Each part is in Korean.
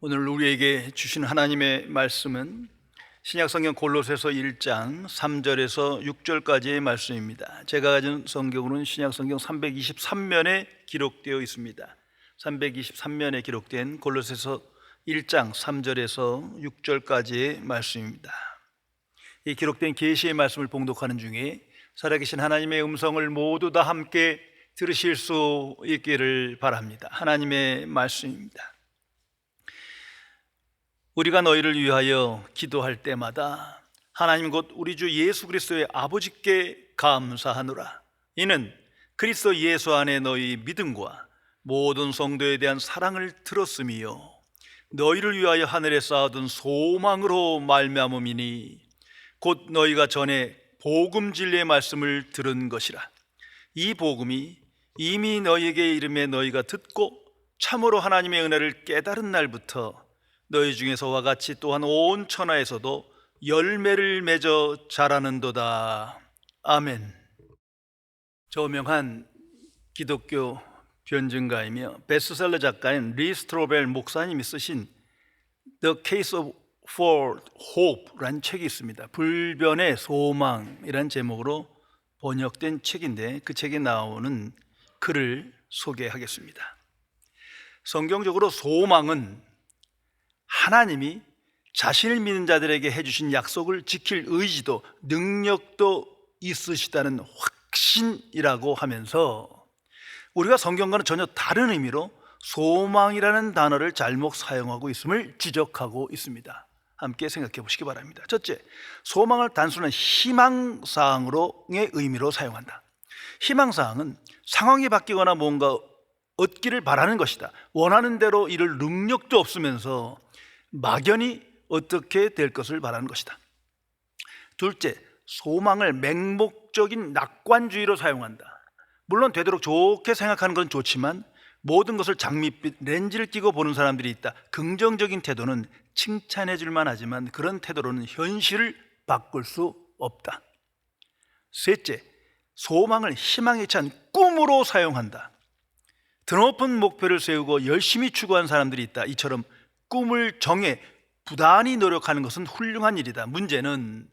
오늘 우리에게 주신 하나님의 말씀은 신약성경 골로새서 1장 3절에서 6절까지의 말씀입니다. 제가 가진 성경으로는 신약성경 323면에 기록되어 있습니다. 323면에 기록된 골로새서 1장 3절에서 6절까지의 말씀입니다. 이 기록된 계시의 말씀을 봉독하는 중에 살아계신 하나님의 음성을 모두 다 함께 들으실 수 있기를 바랍니다. 하나님의 말씀입니다. 우리가 너희를 위하여 기도할 때마다 하나님 곧 우리 주 예수 그리스도의 아버지께 감사하노라. 이는 그리스도 예수 안에 너희 믿음과 모든 성도에 대한 사랑을 들었음이요 너희를 위하여 하늘에 쌓아둔 소망으로 말미암음이니 곧 너희가 전에 복음 진리의 말씀을 들은 것이라. 이 복음이 이미 너희에게 이름에 너희가 듣고 참으로 하나님의 은혜를 깨달은 날부터 너희 중에서와 같이 또한 온 천하에서도 열매를 맺어 자라는도다. 아멘. 저명한 기독교 변증가이며 베스트셀러 작가인 리 스트로벨 목사님이 쓰신 The Case for Hope라는 책이 있습니다. 불변의 소망이라는 제목으로 번역된 책인데 그 책에 나오는 글을 소개하겠습니다. 성경적으로 소망은 하나님이 자신을 믿는 자들에게 해주신 약속을 지킬 의지도 능력도 있으시다는 확신이라고 하면서 우리가 성경과는 전혀 다른 의미로 소망이라는 단어를 잘못 사용하고 있음을 지적하고 있습니다. 함께 생각해 보시기 바랍니다. 첫째, 소망을 단순한 희망사항으로의 의미로 사용한다. 희망사항은 상황이 바뀌거나 뭔가 얻기를 바라는 것이다. 원하는 대로 이룰 능력도 없으면서 막연히 어떻게 될 것을 바라는 것이다. 둘째, 소망을 맹목적인 낙관주의로 사용한다. 물론 되도록 좋게 생각하는 건 좋지만 모든 것을 장밋빛 렌즈를 끼고 보는 사람들이 있다. 긍정적인 태도는 칭찬해 줄만 하지만 그런 태도로는 현실을 바꿀 수 없다. 셋째, 소망을 희망에 찬 꿈으로 사용한다. 드높은 목표를 세우고 열심히 추구한 사람들이 있다. 이처럼 꿈을 정해 부단히 노력하는 것은 훌륭한 일이다. 문제는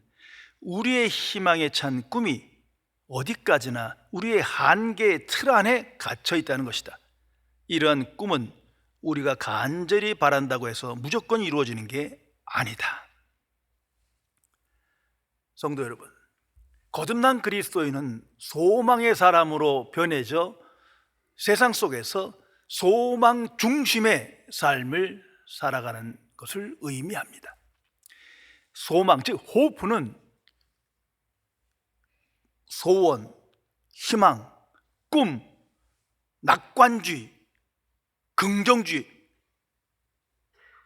우리의 희망에 찬 꿈이 어디까지나 우리의 한계의 틀 안에 갇혀 있다는 것이다. 이러한 꿈은 우리가 간절히 바란다고 해서 무조건 이루어지는 게 아니다. 성도 여러분, 거듭난 그리스도인은 소망의 사람으로 변해져 세상 속에서 소망 중심의 삶을 살아가는 것을 의미합니다. 소망, 즉 호프는 소원, 희망, 꿈, 낙관주의, 긍정주의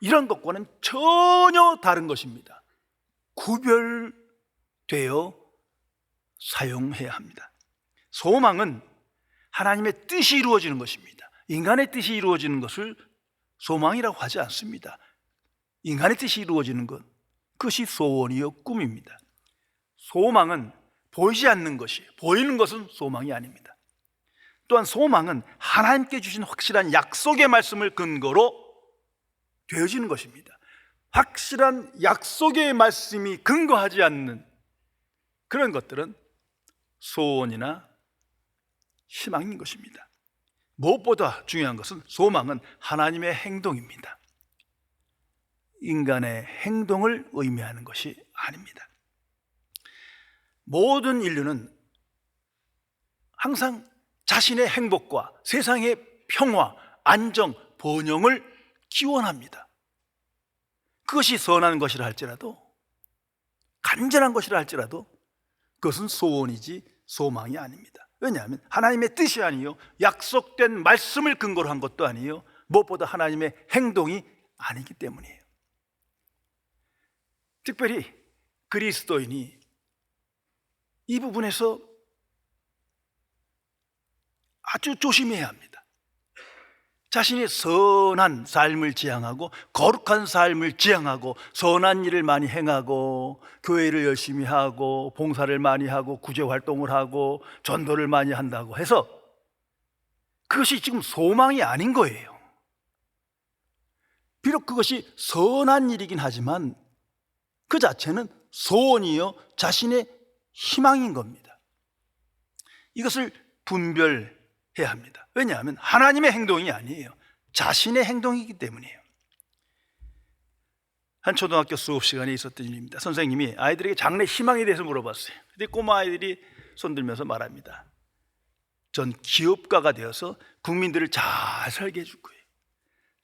이런 것과는 전혀 다른 것입니다. 구별되어 사용해야 합니다. 소망은 하나님의 뜻이 이루어지는 것입니다. 인간의 뜻이 이루어지는 것을 소망이라고 하지 않습니다. 인간의 뜻이 이루어지는 것, 그것이 소원이요 꿈입니다. 소망은 보이지 않는 것이, 보이는 것은 소망이 아닙니다. 또한 소망은 하나님께 주신 확실한 약속의 말씀을 근거로 되어지는 것입니다. 확실한 약속의 말씀이 근거하지 않는 그런 것들은 소원이나 희망인 것입니다. 무엇보다 중요한 것은 소망은 하나님의 행동입니다. 인간의 행동을 의미하는 것이 아닙니다. 모든 인류는 항상 자신의 행복과 세상의 평화, 안정, 번영을 기원합니다. 그것이 선한 것이라 할지라도, 간절한 것이라 할지라도 그것은 소원이지 소망이 아닙니다. 왜냐하면 하나님의 뜻이 아니요 약속된 말씀을 근거로 한 것도 아니요 무엇보다 하나님의 행동이 아니기 때문이에요. 특별히 그리스도인이 이 부분에서 아주 조심해야 합니다. 자신이 선한 삶을 지향하고 거룩한 삶을 지향하고 선한 일을 많이 행하고 교회를 열심히 하고 봉사를 많이 하고 구제활동을 하고 전도를 많이 한다고 해서 그것이 지금 소망이 아닌 거예요. 비록 그것이 선한 일이긴 하지만 그 자체는 소원이요 자신의 희망인 겁니다. 이것을 분별해야 합니다. 왜냐하면 하나님의 행동이 아니에요. 자신의 행동이기 때문이에요. 한 초등학교 수업 시간에 있었던 일입니다. 선생님이 아이들에게 장래 희망에 대해서 물어봤어요. 근데 꼬마 아이들이 손들면서 말합니다. 전 기업가가 되어서 국민들을 잘 살게 해줄 거예요.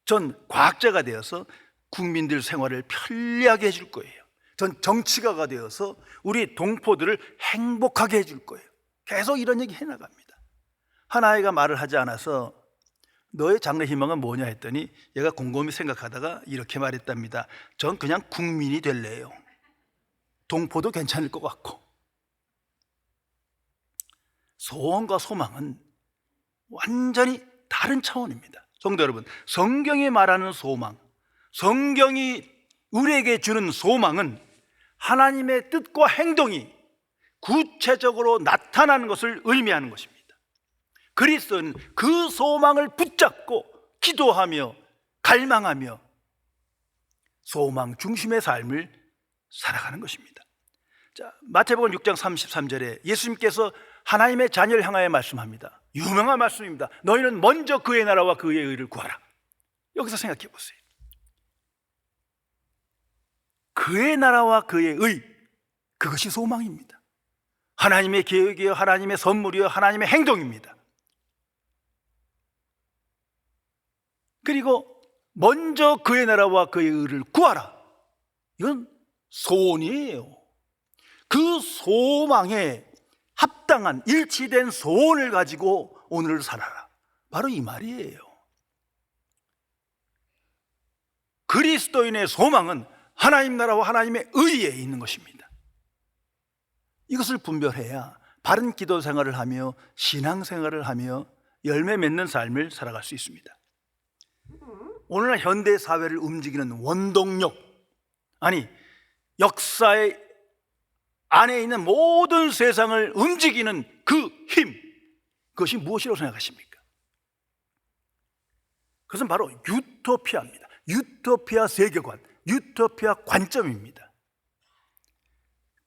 전 과학자가 되어서 국민들 생활을 편리하게 해줄 거예요. 전 정치가가 되어서 우리 동포들을 행복하게 해줄 거예요. 계속 이런 얘기 해나갑니다. 한 아이가 말을 하지 않아서 너의 장래 희망은 뭐냐 했더니 얘가 곰곰이 생각하다가 이렇게 말했답니다. 전 그냥 국민이 될래요. 동포도 괜찮을 것 같고. 소원과 소망은 완전히 다른 차원입니다. 성도 여러분, 성경이 말하는 소망, 성경이 우리에게 주는 소망은 하나님의 뜻과 행동이 구체적으로 나타나는 것을 의미하는 것입니다. 그리스도는 그 소망을 붙잡고 기도하며 갈망하며 소망 중심의 삶을 살아가는 것입니다. 자, 마태복음 6장 33절에 예수님께서 하나님의 자녀를 향하여 말씀합니다. 유명한 말씀입니다. 너희는 먼저 그의 나라와 그의 의를 구하라. 여기서 생각해 보세요. 그의 나라와 그의 의, 그것이 소망입니다. 하나님의 계획이요, 하나님의 선물이요, 하나님의 행동입니다. 그리고 먼저 그의 나라와 그의 의를 구하라. 이건 소원이에요. 그 소망에 합당한 일치된 소원을 가지고 오늘을 살아라. 바로 이 말이에요. 그리스도인의 소망은 하나님 나라와 하나님의 의에 있는 것입니다. 이것을 분별해야 바른 기도 생활을 하며 신앙 생활을 하며 열매 맺는 삶을 살아갈 수 있습니다. 오늘날 현대 사회를 움직이는 원동력, 아니 역사의 안에 있는 모든 세상을 움직이는 그 힘, 그것이 무엇이라고 생각하십니까? 그것은 바로 유토피아입니다. 유토피아 세계관, 유토피아 관점입니다.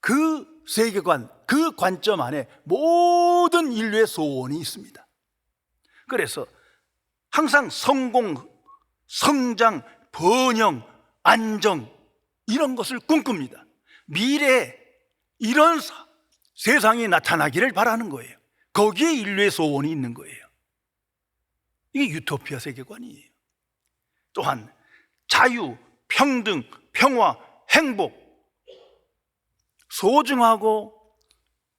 그 세계관, 그 관점 안에 모든 인류의 소원이 있습니다. 그래서 항상 성공, 성장, 번영, 안정 이런 것을 꿈꿉니다. 미래에 이런 세상이 나타나기를 바라는 거예요. 거기에 인류의 소원이 있는 거예요. 이게 유토피아 세계관이에요. 또한 자유, 평등, 평화, 행복, 소중하고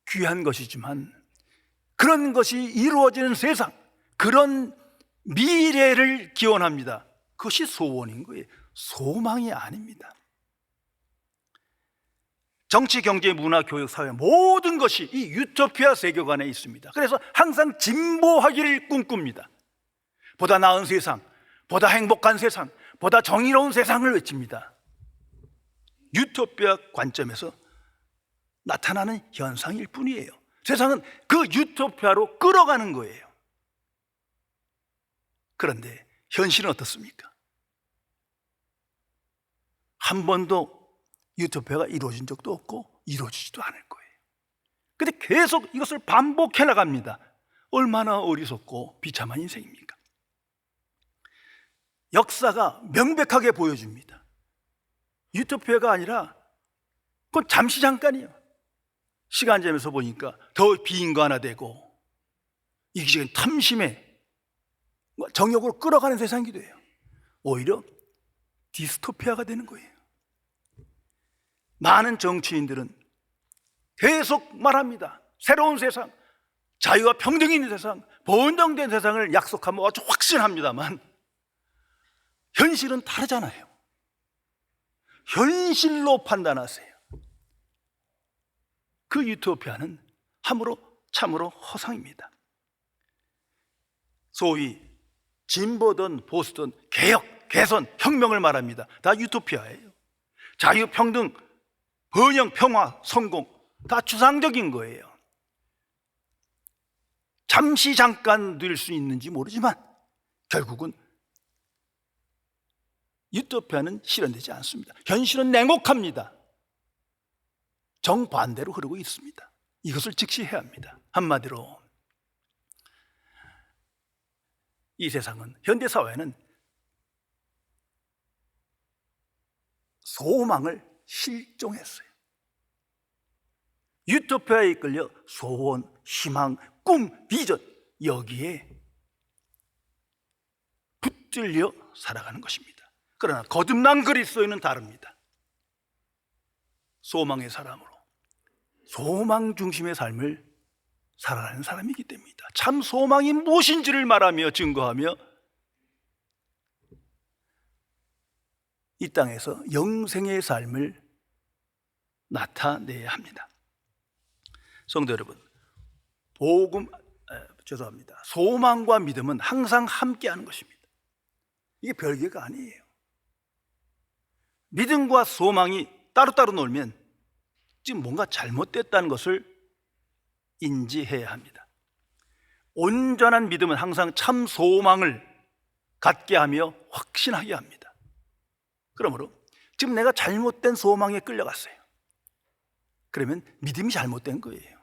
귀한 것이지만 그런 것이 이루어지는 세상, 그런 미래를 기원합니다. 그것이 소원인 거예요. 소망이 아닙니다. 정치, 경제, 문화, 교육, 사회 모든 것이 이 유토피아 세계관에 있습니다. 그래서 항상 진보하기를 꿈꿉니다. 보다 나은 세상, 보다 행복한 세상, 보다 정의로운 세상을 외칩니다. 유토피아 관점에서 나타나는 현상일 뿐이에요. 세상은 그 유토피아로 끌어가는 거예요. 그런데 현실은 어떻습니까? 한 번도 유토피아가 이루어진 적도 없고 이루어지지도 않을 거예요. 근데 계속 이것을 반복해 나갑니다. 얼마나 어리석고 비참한 인생입니까? 역사가 명백하게 보여줍니다. 유토피아가 아니라 그건 잠시 잠깐이에요. 시간 재면서 보니까 더 비인간화되고 이기적인 탐심에 정욕으로 끌어가는 세상이기도 해요. 오히려 디스토피아가 되는 거예요. 많은 정치인들은 계속 말합니다. 새로운 세상, 자유와 평등이 있는 세상, 번영된 세상을 약속하면 아주 확신합니다만 현실은 다르잖아요. 현실로 판단하세요. 그 유토피아는 참으로 허상입니다. 소위 진보든 보수든 개혁, 개선, 혁명을 말합니다. 다 유토피아예요. 자유, 평등, 번영, 평화, 성공 다 추상적인 거예요. 잠시 잠깐 늘 수 있는지 모르지만 결국은 유토피아는 실현되지 않습니다. 현실은 냉혹합니다. 정반대로 흐르고 있습니다. 이것을 직시해야 합니다. 한마디로 이 세상은, 현대사회는 소망을 실종했어요. 유토피아에 이끌려 소원, 희망, 꿈, 비전, 여기에 붙들려 살아가는 것입니다. 그러나 거듭난 그리스도인은 다릅니다. 소망의 사람으로, 소망 중심의 삶을 살아가는 사람이기 때문입니다. 참 소망이 무엇인지를 말하며 증거하며 이 땅에서 영생의 삶을 나타내야 합니다. 성도 여러분, 소망과 믿음은 항상 함께하는 것입니다. 이게 별개가 아니에요. 믿음과 소망이 따로따로 놀면 지금 뭔가 잘못됐다는 것을 인지해야 합니다. 온전한 믿음은 항상 참 소망을 갖게 하며 확신하게 합니다. 그러므로 지금 내가 잘못된 소망에 끌려갔어요. 그러면 믿음이 잘못된 거예요.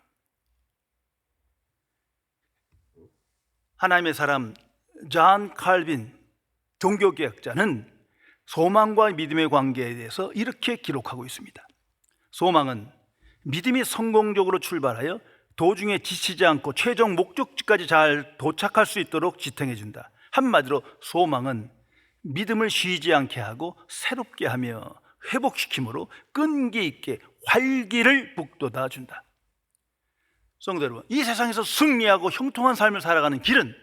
하나님의 사람 존 칼빈 종교개혁자는 소망과 믿음의 관계에 대해서 이렇게 기록하고 있습니다. 소망은 믿음이 성공적으로 출발하여 도중에 지치지 않고 최종 목적지까지 잘 도착할 수 있도록 지탱해 준다. 한마디로 소망은 믿음을 쉬지 않게 하고 새롭게 하며 회복시킴으로 끈기 있게 활기를 북돋아 준다. 성도 여러분, 이 세상에서 승리하고 형통한 삶을 살아가는 길은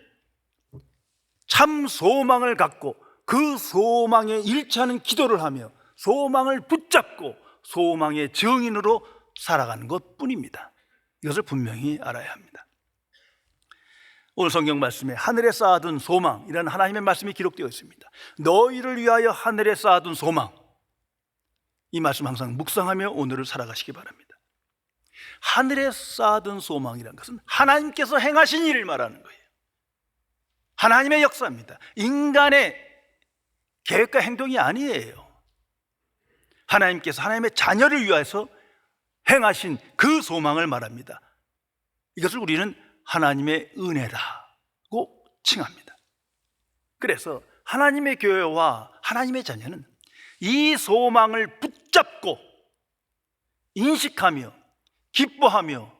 참 소망을 갖고 그 소망에 일치하는 기도를 하며 소망을 붙잡고 소망의 증인으로 살아가는 것뿐입니다. 이것을 분명히 알아야 합니다. 오늘 성경 말씀에 하늘에 쌓아둔 소망이라는 하나님의 말씀이 기록되어 있습니다. 너희를 위하여 하늘에 쌓아둔 소망, 이 말씀 항상 묵상하며 오늘을 살아가시기 바랍니다. 하늘에 쌓아둔 소망이라는 것은 하나님께서 행하신 일을 말하는 거예요. 하나님의 역사입니다. 인간의 계획과 행동이 아니에요. 하나님께서 하나님의 자녀를 위해서 행하신 그 소망을 말합니다. 이것을 우리는 하나님의 은혜라고 칭합니다. 그래서 하나님의 교회와 하나님의 자녀는 이 소망을 붙잡고 인식하며 기뻐하며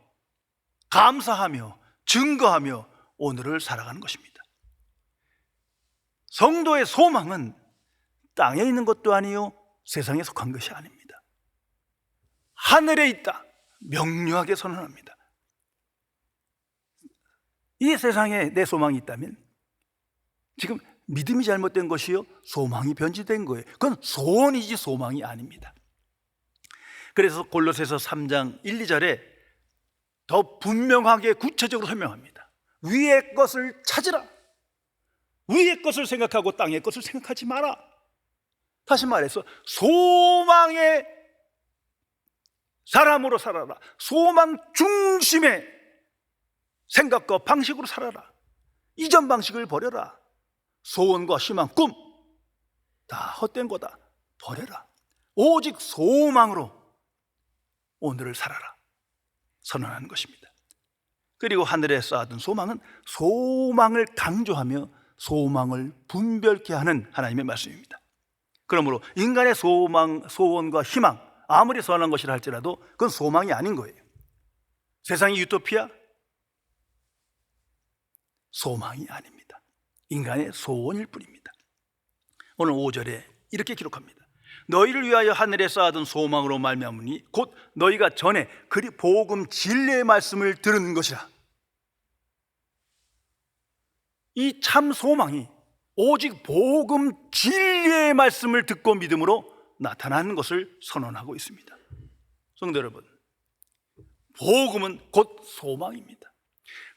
감사하며 증거하며 오늘을 살아가는 것입니다. 성도의 소망은 땅에 있는 것도 아니요 세상에 속한 것이 아닙니다. 하늘에 있다 명료하게 선언합니다. 이 세상에 내 소망이 있다면 지금 믿음이 잘못된 것이요 소망이 변질된 거예요. 그건 소원이지 소망이 아닙니다. 그래서 골로새서 3장 1, 2절에 더 분명하게 구체적으로 설명합니다. 위의 것을 찾으라. 위의 것을 생각하고 땅의 것을 생각하지 마라. 다시 말해서 소망의 사람으로 살아라. 소망 중심의 생각과 방식으로 살아라. 이전 방식을 버려라. 소원과 희망, 꿈 다 헛된 거다. 버려라. 오직 소망으로 오늘을 살아라 선언하는 것입니다. 그리고 하늘에 쌓아둔 소망은 소망을 강조하며 소망을 분별케 하는 하나님의 말씀입니다. 그러므로 인간의 소망, 소원과 희망 아무리 선한 것이라 할지라도 그건 소망이 아닌 거예요. 세상이 유토피아? 소망이 아닙니다. 인간의 소원일 뿐입니다. 오늘 5절에 이렇게 기록합니다. 너희를 위하여 하늘에 쌓아둔 소망으로 말미암으니 곧 너희가 전에 그리 복음 진리의 말씀을 들은 것이라. 이 참 소망이 오직 복음 진리의 말씀을 듣고 믿음으로 나타나는 것을 선언하고 있습니다. 성도 여러분, 복음은 곧 소망입니다.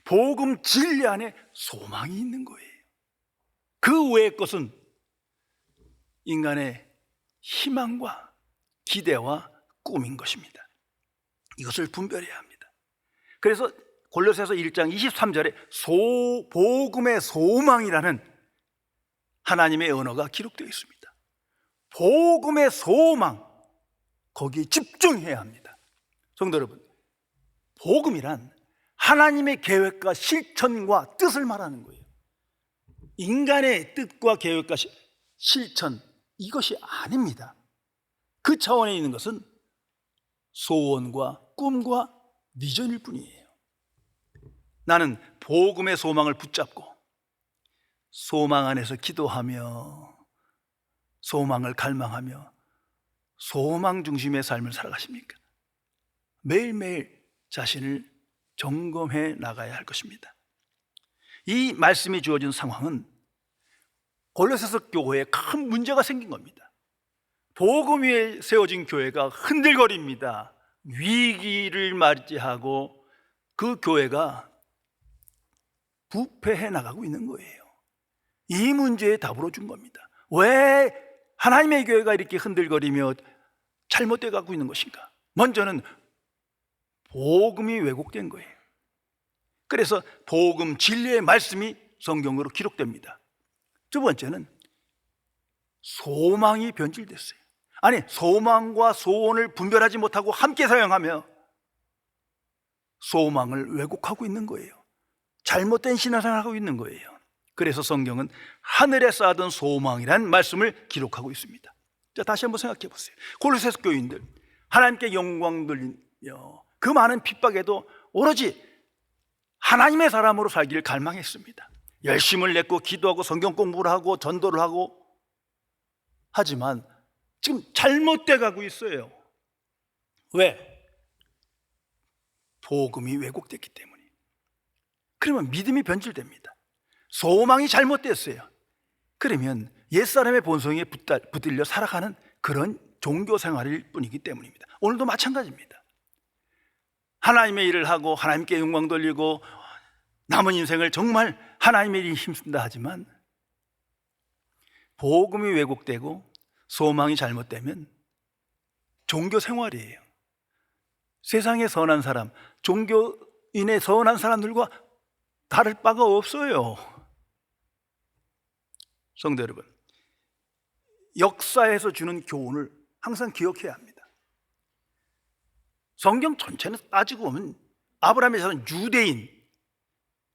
복음 진리 안에 소망이 있는 거예요. 그 외의 것은 인간의 희망과 기대와 꿈인 것입니다. 이것을 분별해야 합니다. 그래서 골로새서 1장 23절에 복음의 소망이라는 하나님의 언어가 기록되어 있습니다. 복음의 소망, 거기에 집중해야 합니다. 성도 여러분, 복음이란 하나님의 계획과 실천과 뜻을 말하는 거예요. 인간의 뜻과 계획과 실천, 이것이 아닙니다. 그 차원에 있는 것은 소원과 꿈과 비전일 뿐이에요. 나는 복음의 소망을 붙잡고 소망 안에서 기도하며 소망을 갈망하며 소망 중심의 삶을 살아가십니까? 매일매일 자신을 점검해 나가야 할 것입니다. 이 말씀이 주어진 상황은 골로새서 교회에 큰 문제가 생긴 겁니다. 복음 위에 세워진 교회가 흔들거립니다. 위기를 맞이하고 그 교회가 부패해 나가고 있는 거예요. 이 문제에 답을 준 겁니다. 왜 하나님의 교회가 이렇게 흔들거리며 잘못되어 가고 있는 것인가? 먼저는 복음이 왜곡된 거예요. 그래서 복음 진리의 말씀이 성경으로 기록됩니다. 두 번째는 소망이 변질됐어요. 아니, 소망과 소원을 분별하지 못하고 함께 사용하며 소망을 왜곡하고 있는 거예요. 잘못된 신앙생활을 하고 있는 거예요. 그래서 성경은 하늘에 쌓아둔 소망이라는 말씀을 기록하고 있습니다. 자, 다시 한번 생각해 보세요. 골로새서 교인들, 하나님께 영광 돌리며 그 많은 핍박에도 오로지 하나님의 사람으로 살기를 갈망했습니다. 열심을 냈고 기도하고 성경 공부를 하고 전도를 하고, 하지만 지금 잘못돼 가고 있어요. 왜? 복음이 왜곡됐기 때문에. 그러면 믿음이 변질됩니다. 소망이 잘못됐어요. 그러면 옛사람의 본성에 붙들려 살아가는 그런 종교 생활일 뿐이기 때문입니다. 오늘도 마찬가지입니다. 하나님의 일을 하고 하나님께 영광 돌리고 남은 인생을 정말 하나님의 일에 힘쓴다 하지만 복음이 왜곡되고 소망이 잘못되면 종교 생활이에요. 세상의 선한 사람, 종교인의 선한 사람들과 다를 바가 없어요. 성도 여러분, 역사에서 주는 교훈을 항상 기억해야 합니다. 성경 전체는 따지고 보면 아브라함의 자손 유대인,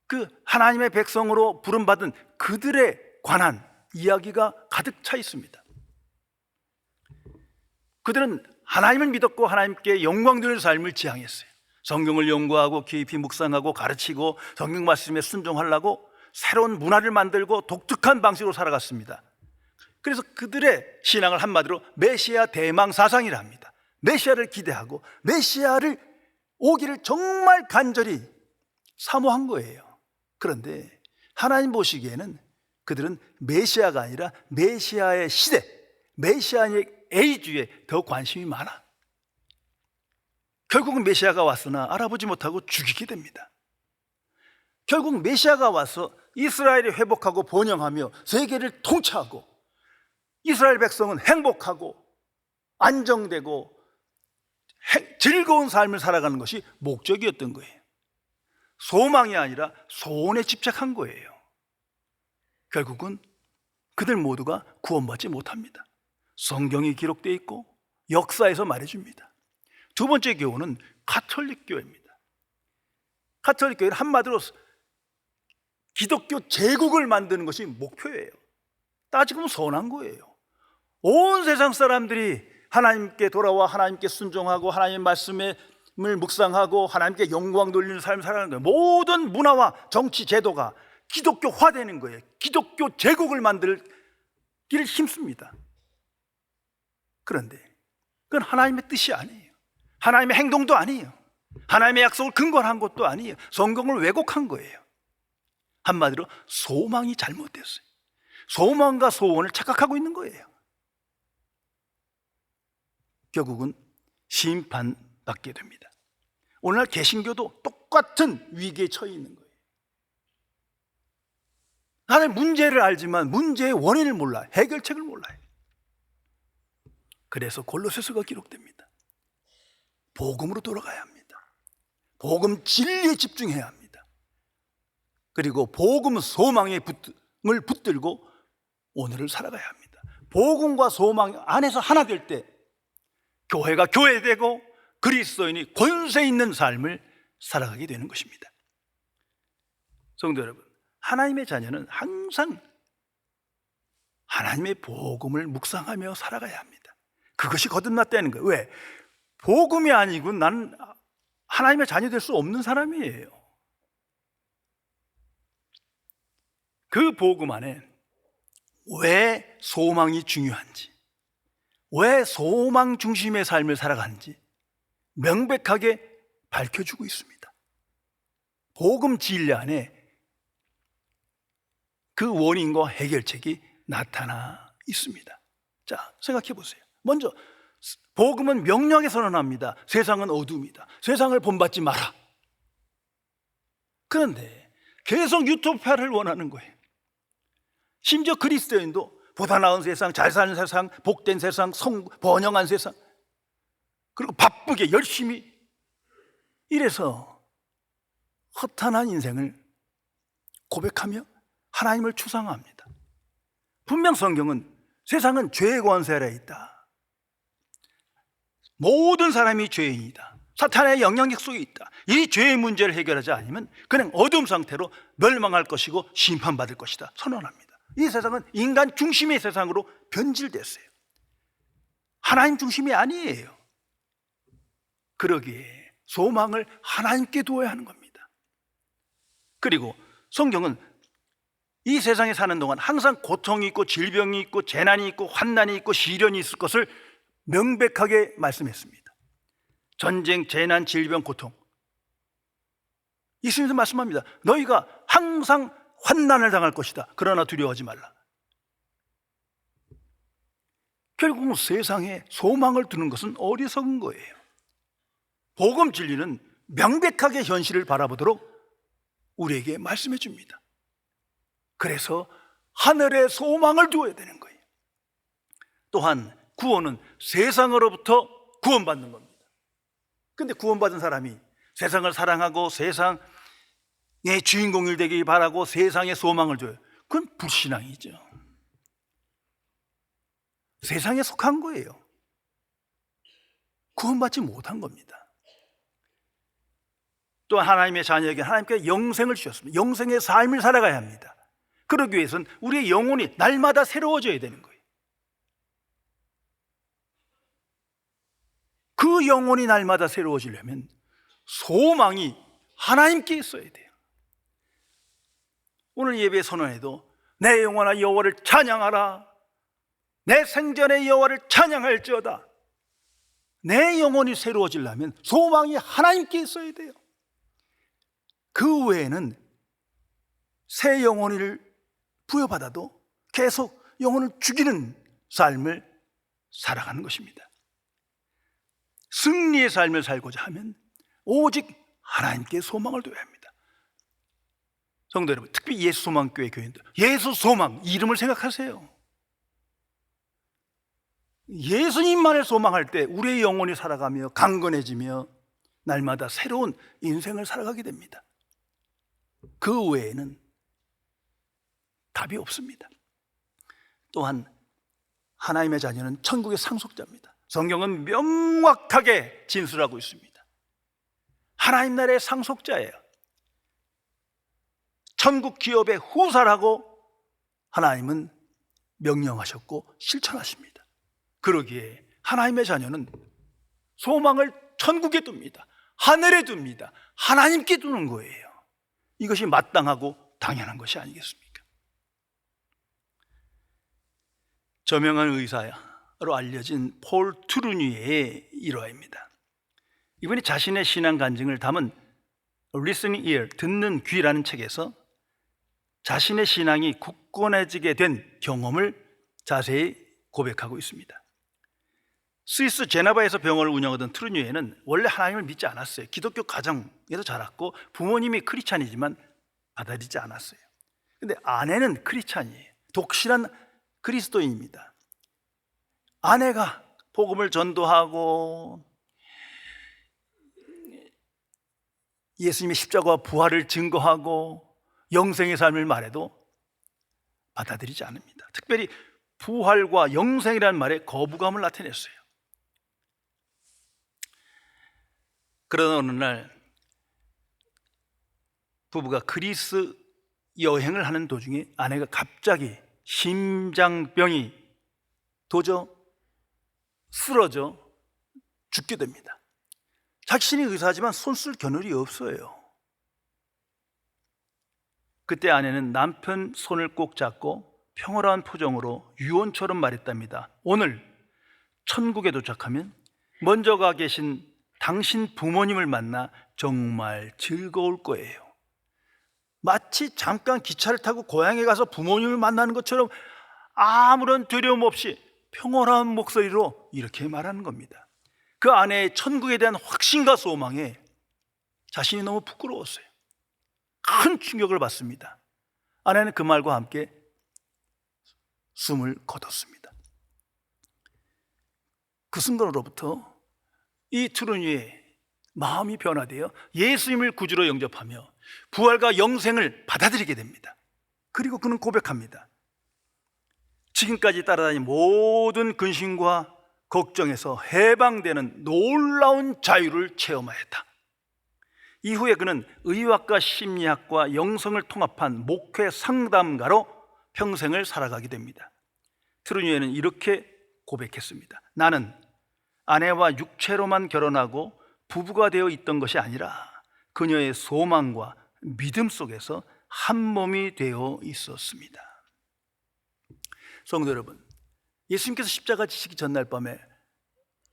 그 하나님의 백성으로 부름받은 그들에 관한 이야기가 가득 차 있습니다. 그들은 하나님을 믿었고 하나님께 영광 돌리는 삶을 지향했어요. 성경을 연구하고 깊이 묵상하고 가르치고 성경 말씀에 순종하려고 새로운 문화를 만들고 독특한 방식으로 살아갔습니다. 그래서 그들의 신앙을 한마디로 메시아 대망 사상이라 합니다. 메시아를 기대하고 메시아를 오기를 정말 간절히 사모한 거예요. 그런데 하나님 보시기에는 그들은 메시아가 아니라 메시아의 시대, 메시아의 에이주에 더 관심이 많아. 결국은 메시아가 왔으나 알아보지 못하고 죽이게 됩니다. 결국 메시아가 와서 이스라엘이 회복하고 번영하며 세계를 통치하고 이스라엘 백성은 행복하고 안정되고 즐거운 삶을 살아가는 것이 목적이었던 거예요. 소망이 아니라 소원에 집착한 거예요. 결국은 그들 모두가 구원받지 못합니다. 성경이 기록되어 있고 역사에서 말해줍니다. 두 번째 교훈은 가톨릭 교회입니다. 가톨릭 교회는 한마디로 기독교 제국을 만드는 것이 목표예요. 따지고 보면 선한 거예요. 온 세상 사람들이 하나님께 돌아와 하나님께 순종하고 하나님의 말씀을 묵상하고 하나님께 영광 돌리는 삶을 살아가는 거예요. 모든 문화와 정치 제도가 기독교화되는 거예요. 기독교 제국을 만들기를 힘씁니다. 그런데 그건 하나님의 뜻이 아니에요. 하나님의 행동도 아니에요. 하나님의 약속을 근거로 한 것도 아니에요. 성경을 왜곡한 거예요. 한마디로 소망이 잘못됐어요. 소망과 소원을 착각하고 있는 거예요. 결국은 심판받게 됩니다. 오늘날 개신교도 똑같은 위기에 처해 있는 거예요. 나는 문제를 알지만 문제의 원인을 몰라, 해결책을 몰라요. 그래서 골로새서가 기록됩니다. 복음으로 돌아가야 합니다. 복음 진리에 집중해야 합니다. 그리고 복음 소망의 을 붙들고 오늘을 살아가야 합니다. 복음과 소망 안에서 하나 될 때 교회가 교회되고 그리스도인이 권세 있는 삶을 살아가게 되는 것입니다. 성도 여러분, 하나님의 자녀는 항상 하나님의 복음을 묵상하며 살아가야 합니다. 그것이 거듭났다는 거예요. 왜? 복음이 아니고 나는 하나님의 자녀 될 수 없는 사람이에요. 그 복음 안에 왜 소망이 중요한지, 왜 소망 중심의 삶을 살아가는지 명백하게 밝혀주고 있습니다. 복음 진리 안에 그 원인과 해결책이 나타나 있습니다. 자, 생각해 보세요. 먼저 복음은 명령하게 선언합니다. 세상은 어둠이다. 세상을 본받지 마라. 그런데 계속 유토피아를 원하는 거예요. 심지어 그리스도인도 보다 나은 세상, 잘 사는 세상, 복된 세상, 번영한 세상, 그리고 바쁘게 열심히 이래서 허탄한 인생을 고백하며 하나님을 추상합니다. 분명 성경은 세상은 죄의 권세 아래에 있다. 모든 사람이 죄인이다. 사탄의 영향력 속에 있다. 이 죄의 문제를 해결하지 않으면 그냥 어둠 상태로 멸망할 것이고 심판받을 것이다 선언합니다. 이 세상은 인간 중심의 세상으로 변질됐어요. 하나님 중심이 아니에요. 그러기에 소망을 하나님께 두어야 하는 겁니다. 그리고 성경은 이 세상에 사는 동안 항상 고통이 있고 질병이 있고 재난이 있고 환난이 있고 시련이 있을 것을 명백하게 말씀했습니다. 전쟁, 재난, 질병, 고통. 예수님도 말씀합니다. 너희가 항상 환난을 당할 것이다. 그러나 두려워하지 말라. 결국 세상에 소망을 두는 것은 어리석은 거예요. 복음 진리는 명백하게 현실을 바라보도록 우리에게 말씀해 줍니다. 그래서 하늘에 소망을 두어야 되는 거예요. 또한 구원은 세상으로부터 구원받는 겁니다. 근데 구원받은 사람이 세상을 사랑하고 세상의 주인공이 되길 바라고 세상에 소망을 줘요. 그건 불신앙이죠. 세상에 속한 거예요. 구원받지 못한 겁니다. 또 하나님의 자녀에게 하나님께 영생을 주셨습니다. 영생의 삶을 살아가야 합니다. 그러기 위해서는 우리의 영혼이 날마다 새로워져야 되는 거예요. 그 영혼이 날마다 새로워지려면 소망이 하나님께 있어야 돼요. 오늘 예배 선언에도 내 영혼아 여호와를 찬양하라. 내 생전의 여호와를 찬양할지어다. 내 영혼이 새로워지려면 소망이 하나님께 있어야 돼요. 그 외에는 새 영혼을 부여받아도 계속 영혼을 죽이는 삶을 살아가는 것입니다. 승리의 삶을 살고자 하면 오직 하나님께 소망을 둬야 합니다. 성도 여러분, 특히 예수 소망교회 교인들, 예수 소망 이름을 생각하세요. 예수님만을 소망할 때 우리의 영혼이 살아가며 강건해지며 날마다 새로운 인생을 살아가게 됩니다. 그 외에는 답이 없습니다. 또한 하나님의 자녀는 천국의 상속자입니다. 성경은 명확하게 진술하고 있습니다. 하나님 나라의 상속자예요. 천국 기업의 후사라고 하나님은 명령하셨고 실천하십니다. 그러기에 하나님의 자녀는 소망을 천국에 둡니다. 하늘에 둡니다. 하나님께 두는 거예요. 이것이 마땅하고 당연한 것이 아니겠습니까? 저명한 의사로 알려진 폴 트루니에의 일화입니다. 이분이 자신의 신앙 간증을 담은 Listening Ear, 듣는 귀라는 책에서 자신의 신앙이 굳건해지게 된 경험을 자세히 고백하고 있습니다. 스위스 제네바에서 병원을 운영하던 트루니에는 원래 하나님을 믿지 않았어요. 기독교 가정에서 자랐고 부모님이 크리스찬이지만 받아들이지 않았어요. 근데 아내는 크리스찬이에요. 독실한 그리스도인입니다. 아내가 복음을 전도하고 예수님의 십자가와 부활을 증거하고 영생의 삶을 말해도 받아들이지 않습니다. 특별히 부활과 영생이라는 말에 거부감을 나타냈어요. 그러던 어느 날 부부가 그리스 여행을 하는 도중에 아내가 갑자기 심장병이 도저 쓰러져 죽게 됩니다. 자신이 의사지만 손 쓸 겨눌이 없어요. 그때 아내는 남편 손을 꼭 잡고 평온한 표정으로 유언처럼 말했답니다. 오늘 천국에 도착하면 먼저 가 계신 당신 부모님을 만나 정말 즐거울 거예요. 마치 잠깐 기차를 타고 고향에 가서 부모님을 만나는 것처럼 아무런 두려움 없이 평온한 목소리로 이렇게 말하는 겁니다. 그 아내의 천국에 대한 확신과 소망에 자신이 너무 부끄러웠어요. 큰 충격을 받습니다. 아내는 그 말과 함께 숨을 거뒀습니다. 그 순간으로부터 이 트루니의 마음이 변화되어 예수님을 구주로 영접하며 부활과 영생을 받아들이게 됩니다. 그리고 그는 고백합니다. 지금까지 따라다닌 모든 근심과 걱정에서 해방되는 놀라운 자유를 체험하였다. 이후에 그는 의학과 심리학과 영성을 통합한 목회 상담가로 평생을 살아가게 됩니다. 트루니에는 이렇게 고백했습니다. 나는 아내와 육체로만 결혼하고 부부가 되어 있던 것이 아니라 그녀의 소망과 믿음 속에서 한 몸이 되어 있었습니다. 성도 여러분, 예수님께서 십자가 지시기 전날 밤에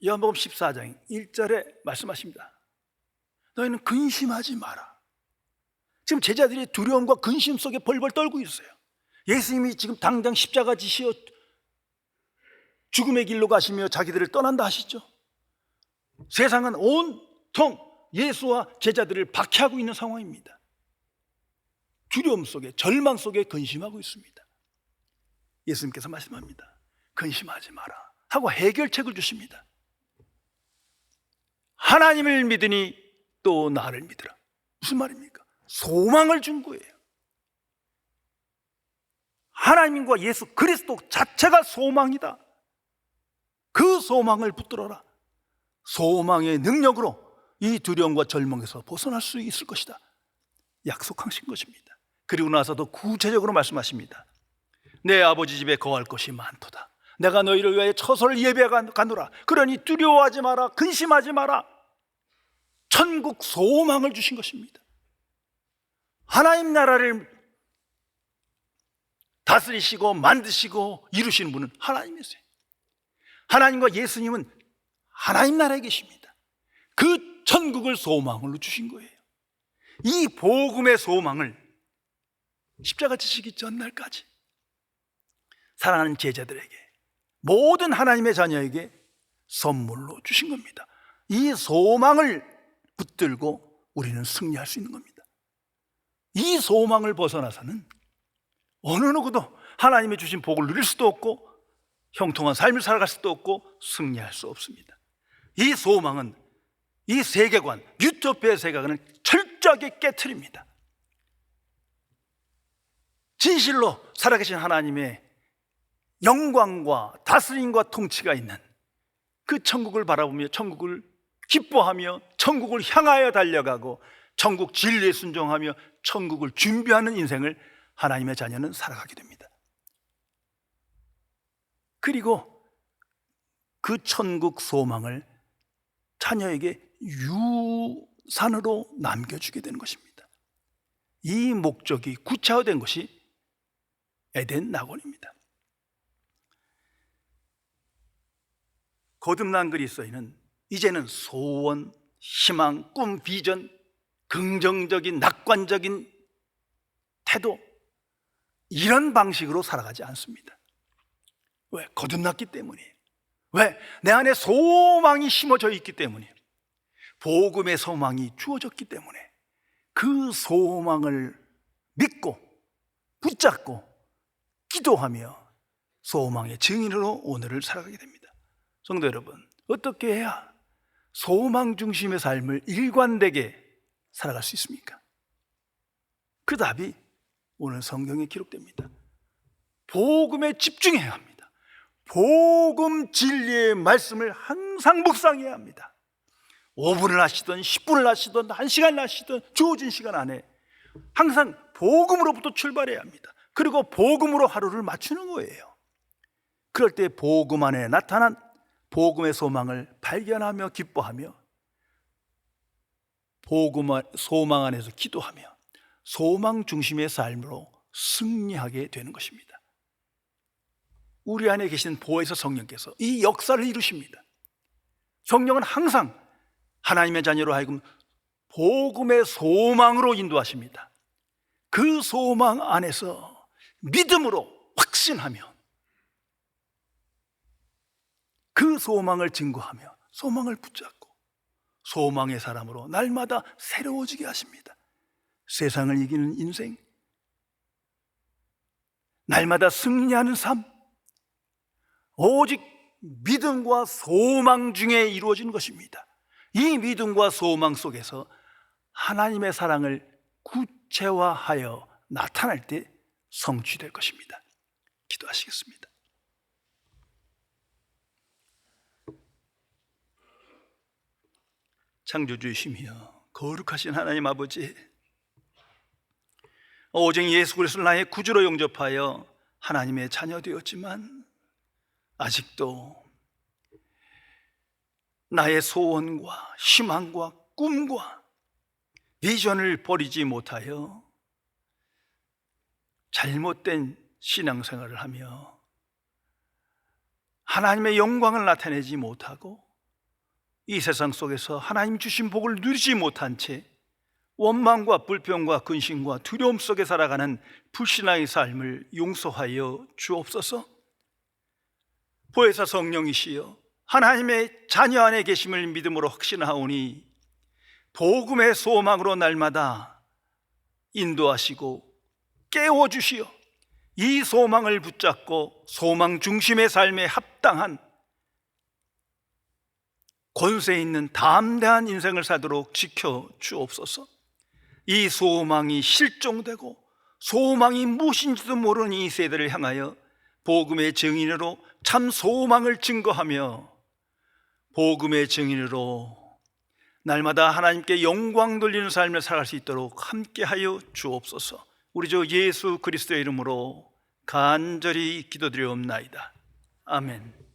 요한복음 14장 1절에 말씀하십니다. 너희는 근심하지 마라. 지금 제자들이 두려움과 근심 속에 벌벌 떨고 있어요. 예수님이 지금 당장 십자가 지시어 죽음의 길로 가시며 자기들을 떠난다 하시죠. 세상은 온통 예수와 제자들을 박해하고 있는 상황입니다. 두려움 속에, 절망 속에 근심하고 있습니다. 예수님께서 말씀합니다. 근심하지 마라 하고 해결책을 주십니다. 하나님을 믿으니 또 나를 믿으라. 무슨 말입니까? 소망을 준 거예요. 하나님과 예수 그리스도 자체가 소망이다. 그 소망을 붙들어라. 소망의 능력으로 이 두려움과 절망에서 벗어날 수 있을 것이다. 약속하신 것입니다. 그리고 나서도 구체적으로 말씀하십니다. 내 아버지 집에 거할 것이 많도다. 내가 너희를 위하여 처소를 예비해 가노라. 그러니 두려워하지 마라. 근심하지 마라. 천국 소망을 주신 것입니다. 하나님 나라를 다스리시고 만드시고 이루시는 분은 하나님이세요. 하나님과 예수님은 하나님 나라에 계십니다. 그 천국을 소망으로 주신 거예요. 이 복음의 소망을 십자가 지시기 전날까지 사랑하는 제자들에게, 모든 하나님의 자녀에게 선물로 주신 겁니다. 이 소망을 붙들고 우리는 승리할 수 있는 겁니다. 이 소망을 벗어나서는 어느 누구도 하나님의 주신 복을 누릴 수도 없고 형통한 삶을 살아갈 수도 없고 승리할 수 없습니다. 이 소망은, 이 세계관, 유토피아의 세계관을 철저하게 깨트립니다. 진실로 살아계신 하나님의 영광과 다스림과 통치가 있는 그 천국을 바라보며 천국을 기뻐하며 천국을 향하여 달려가고 천국 진리에 순종하며 천국을 준비하는 인생을 하나님의 자녀는 살아가게 됩니다. 그리고 그 천국 소망을 자녀에게 유산으로 남겨주게 되는 것입니다. 이 목적이 구체화된 것이 에덴 낙원입니다. 거듭난 그리스도인은 이제는 소원, 희망, 꿈, 비전, 긍정적인 낙관적인 태도, 이런 방식으로 살아가지 않습니다. 왜? 거듭났기 때문이에요. 왜? 내 안에 소망이 심어져 있기 때문이에요. 복음의 소망이 주어졌기 때문에 그 소망을 믿고 붙잡고 기도하며 소망의 증인으로 오늘을 살아가게 됩니다. 성도 여러분, 어떻게 해야 소망 중심의 삶을 일관되게 살아갈 수 있습니까? 그 답이 오늘 성경에 기록됩니다. 복음에 집중해야 합니다. 복음 진리의 말씀을 항상 묵상해야 합니다. 5분을 하시든 10분을 하시든 1시간을 하시든 주어진 시간 안에 항상 복음으로부터 출발해야 합니다. 그리고 복음으로 하루를 맞추는 거예요. 그럴 때 복음 안에 나타난 복음의 소망을 발견하며 기뻐하며 소망 안에서 기도하며 소망 중심의 삶으로 승리하게 되는 것입니다. 우리 안에 계신 보혜사 성령께서 이 역사를 이루십니다. 성령은 항상 하나님의 자녀로 하여금 복음의 소망으로 인도하십니다. 그 소망 안에서 믿음으로 확신하며 그 소망을 증거하며 소망을 붙잡고 소망의 사람으로 날마다 새로워지게 하십니다. 세상을 이기는 인생, 날마다 승리하는 삶, 오직 믿음과 소망 중에 이루어지는 것입니다. 이 믿음과 소망 속에서 하나님의 사랑을 구체화하여 나타날 때 성취될 것입니다. 기도하시겠습니다. 창조주이시며 거룩하신 하나님 아버지, 오직 예수 그리스도를 나의 구주로 영접하여 하나님의 자녀 되었지만 아직도 나의 소원과 희망과 꿈과 비전을 버리지 못하여 잘못된 신앙생활을 하며 하나님의 영광을 나타내지 못하고 이 세상 속에서 하나님 주신 복을 누리지 못한 채 원망과 불평과 근심과 두려움 속에 살아가는 불신앙의 삶을 용서하여 주옵소서. 보혜사 성령이시여 하나님의 자녀 안에 계심을 믿음으로 확신하오니 복음의 소망으로 날마다 인도하시고 깨워주시어 이 소망을 붙잡고 소망 중심의 삶에 합당한 권세 있는 담대한 인생을 살도록 지켜 주옵소서. 이 소망이 실종되고 소망이 무엇인지도 모르는 이 세대를 향하여 복음의 증인으로 참 소망을 증거하며 복음의 증인으로 날마다 하나님께 영광 돌리는 삶을 살아갈 수 있도록 함께하여 주옵소서. 우리 주 예수 그리스도의 이름으로 간절히 기도드리옵나이다. 아멘.